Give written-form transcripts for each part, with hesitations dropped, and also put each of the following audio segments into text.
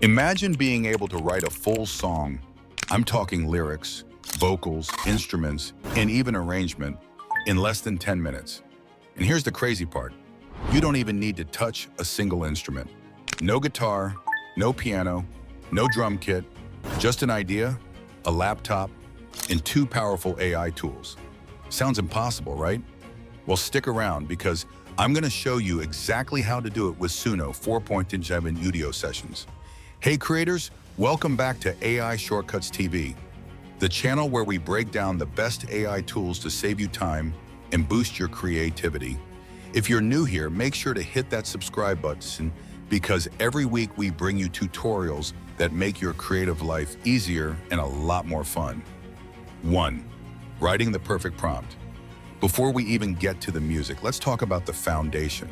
Imagine being able to write a full song. I'm talking lyrics, vocals, instruments, and even arrangement in less than 10 minutes. And here's the crazy part. You don't even need to touch a single instrument. No guitar, no piano, no drum kit, just an idea, a laptop, and 2 powerful AI tools. Sounds impossible, right? Well, stick around because I'm going to show you exactly how to do it with Suno 4.5 Udio Sessions. Hey creators, welcome back to AI Shortcuts TV, the channel where we break down the best AI tools to save you time and boost your creativity. If you're new here, make sure to hit that subscribe button because every week we bring you tutorials that make your creative life easier and a lot more fun. 1. Writing the perfect prompt. Before we even get to the music, let's talk about the foundation.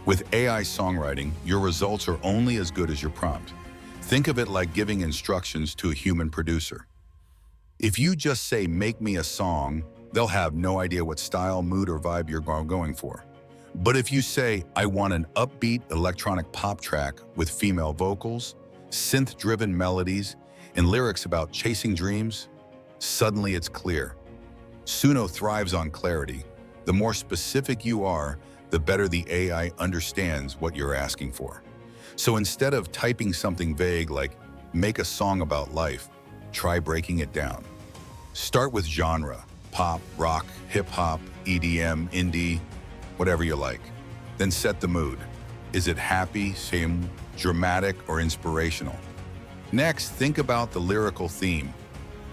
With AI songwriting, your results are only as good as your prompt. Think of it like giving instructions to a human producer. If you just say, "Make me a song," they'll have no idea what style, mood, or vibe you're going for. But if you say, "I want an upbeat electronic pop track with female vocals, synth-driven melodies, and lyrics about chasing dreams," suddenly it's clear. Suno thrives on clarity. The more specific you are, the better the AI understands what you're asking for. So instead of typing something vague like, "Make a song about life," try breaking it down. Start with genre, pop, rock, hip-hop, EDM, indie, whatever you like. Then set the mood. Is it happy, sad, dramatic, or inspirational? Next, think about the lyrical theme.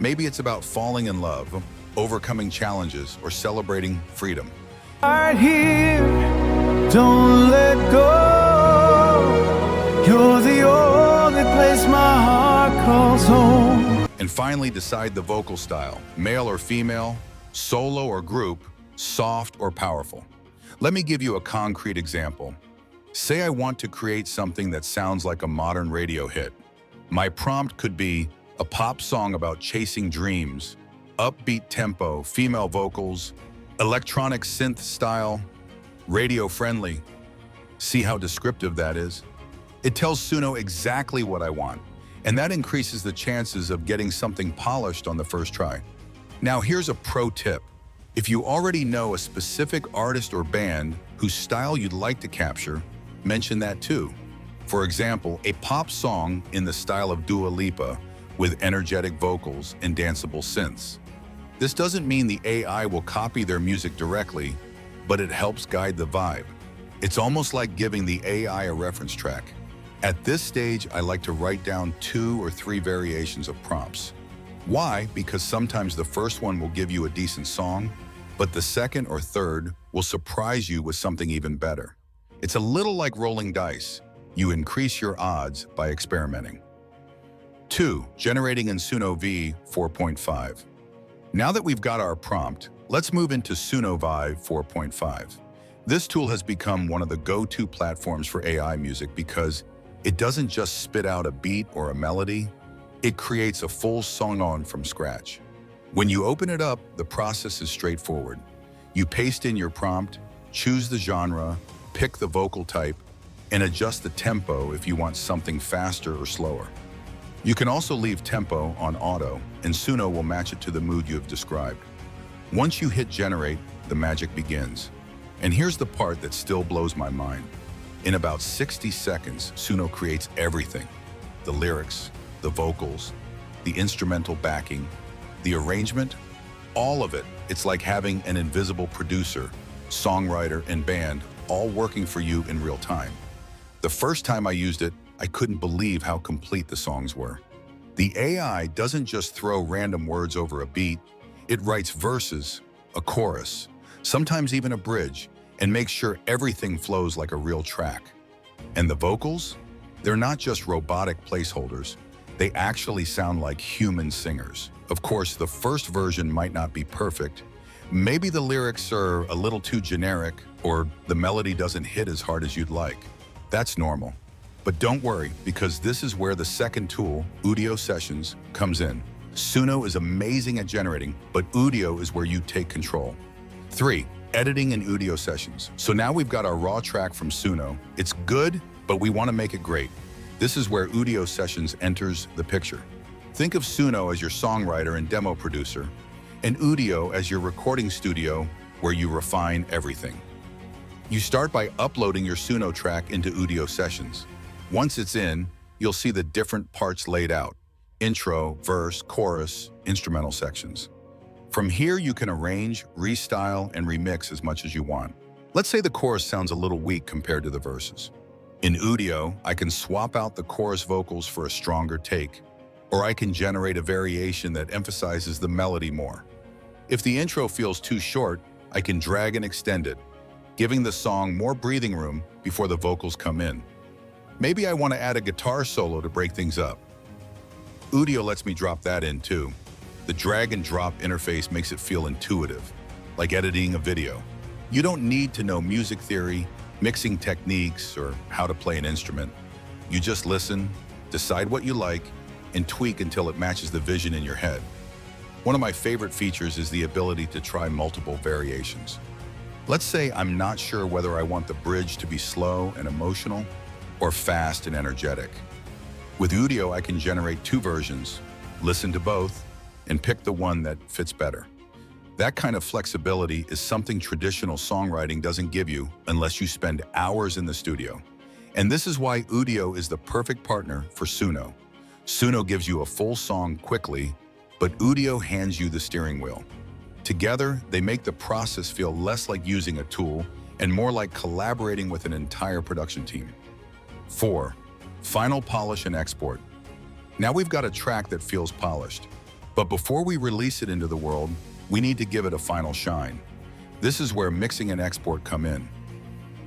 Maybe it's about falling in love, overcoming challenges, or celebrating freedom. Right here, don't let go. You're the only place my heart calls home. And finally, decide the vocal style, male or female, solo or group, soft or powerful. Let me give you a concrete example. Say I want to create something that sounds like a modern radio hit. My prompt could be a pop song about chasing dreams, upbeat tempo, female vocals, electronic synth style, radio-friendly. See how descriptive that is? It tells Suno exactly what I want, and that increases the chances of getting something polished on the first try. Now here's a pro tip. If you already know a specific artist or band whose style you'd like to capture, mention that too. For example, a pop song in the style of Dua Lipa with energetic vocals and danceable synths. This doesn't mean the AI will copy their music directly, but it helps guide the vibe. It's almost like giving the AI a reference track. At this stage, I like to write down 2 or 3 variations of prompts. Why? Because sometimes the first one will give you a decent song, but the second or third will surprise you with something even better. It's a little like rolling dice. You increase your odds by experimenting. 2. Generating in Suno v4.5. Now that we've got our prompt, let's move into Suno v4.5. This tool has become one of the go-to platforms for AI music because it doesn't just spit out a beat or a melody, it creates a full song from scratch. When you open it up, the process is straightforward. You paste in your prompt, choose the genre, pick the vocal type, and adjust the tempo if you want something faster or slower. You can also leave tempo on auto, and Suno will match it to the mood you have described. Once you hit generate, the magic begins. And here's the part that still blows my mind. In about 60 seconds, Suno creates everything. The lyrics, the vocals, the instrumental backing, the arrangement, all of it. It's like having an invisible producer, songwriter, and band all working for you in real time. The first time I used it, I couldn't believe how complete the songs were. The AI doesn't just throw random words over a beat, it writes verses, a chorus, sometimes even a bridge, and makes sure everything flows like a real track. And the vocals? They're not just robotic placeholders, they actually sound like human singers. Of course, the first version might not be perfect. Maybe the lyrics are a little too generic, or the melody doesn't hit as hard as you'd like. That's normal. But don't worry, because this is where the second tool, Udio Sessions, comes in. Suno is amazing at generating, but Udio is where you take control. 3. Editing in Udio Sessions. So now we've got our raw track from Suno. It's good, but we want to make it great. This is where Udio Sessions enters the picture. Think of Suno as your songwriter and demo producer, and Udio as your recording studio where you refine everything. You start by uploading your Suno track into Udio Sessions. Once it's in, you'll see the different parts laid out: intro, verse, chorus, instrumental sections. From here, you can arrange, restyle, and remix as much as you want. Let's say the chorus sounds a little weak compared to the verses. In Udio, I can swap out the chorus vocals for a stronger take, or I can generate a variation that emphasizes the melody more. If the intro feels too short, I can drag and extend it, giving the song more breathing room before the vocals come in. Maybe I want to add a guitar solo to break things up. Udio lets me drop that in too. The drag and drop interface makes it feel intuitive, like editing a video. You don't need to know music theory, mixing techniques, or how to play an instrument. You just listen, decide what you like, and tweak until it matches the vision in your head. One of my favorite features is the ability to try multiple variations. Let's say I'm not sure whether I want the bridge to be slow and emotional or fast and energetic. With Udio, I can generate two versions, listen to both, and pick the one that fits better. That kind of flexibility is something traditional songwriting doesn't give you unless you spend hours in the studio. And this is why Udio is the perfect partner for Suno. Suno gives you a full song quickly, but Udio hands you the steering wheel. Together, they make the process feel less like using a tool and more like collaborating with an entire production team. 4. Final polish and export. Now we've got a track that feels polished. But before we release it into the world, we need to give it a final shine. This is where mixing and export come in.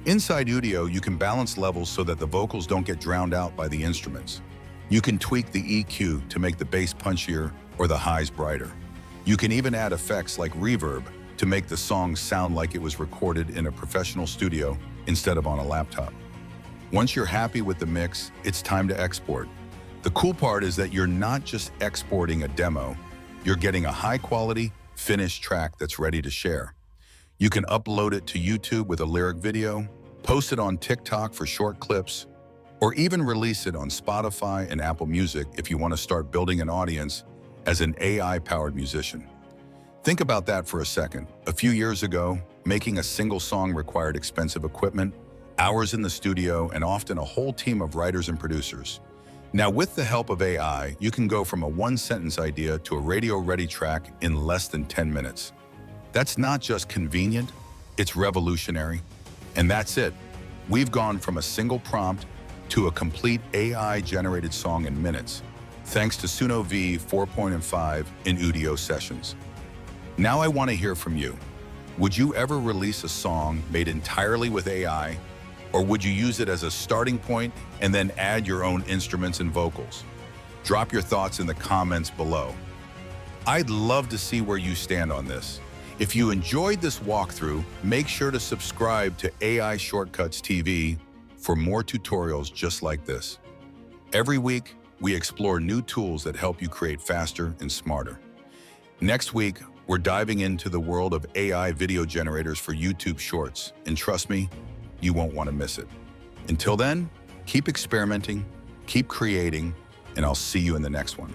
Inside Udio, you can balance levels so that the vocals don't get drowned out by the instruments. You can tweak the EQ to make the bass punchier or the highs brighter. You can even add effects like reverb to make the song sound like it was recorded in a professional studio instead of on a laptop. Once you're happy with the mix, it's time to export. The cool part is that you're not just exporting a demo, you're getting a high-quality, finished track that's ready to share. You can upload it to YouTube with a lyric video, post it on TikTok for short clips, or even release it on Spotify and Apple Music if you want to start building an audience as an AI-powered musician. Think about that for a second. A few years ago, making a single song required expensive equipment, hours in the studio, and often a whole team of writers and producers. Now, with the help of AI, you can go from a one-sentence idea to a radio-ready track in less than 10 minutes. That's not just convenient, it's revolutionary. And that's it. We've gone from a single prompt to a complete AI-generated song in minutes, thanks to Suno v4.5 Udio Sessions. Now I want to hear from you. Would you ever release a song made entirely with AI? Or would you use it as a starting point and then add your own instruments and vocals? Drop your thoughts in the comments below. I'd love to see where you stand on this. If you enjoyed this walkthrough, make sure to subscribe to AI Shortcuts TV for more tutorials just like this. Every week, we explore new tools that help you create faster and smarter. Next week, we're diving into the world of AI video generators for YouTube Shorts, and trust me, you won't want to miss it. Until then, keep experimenting, keep creating, and I'll see you in the next one.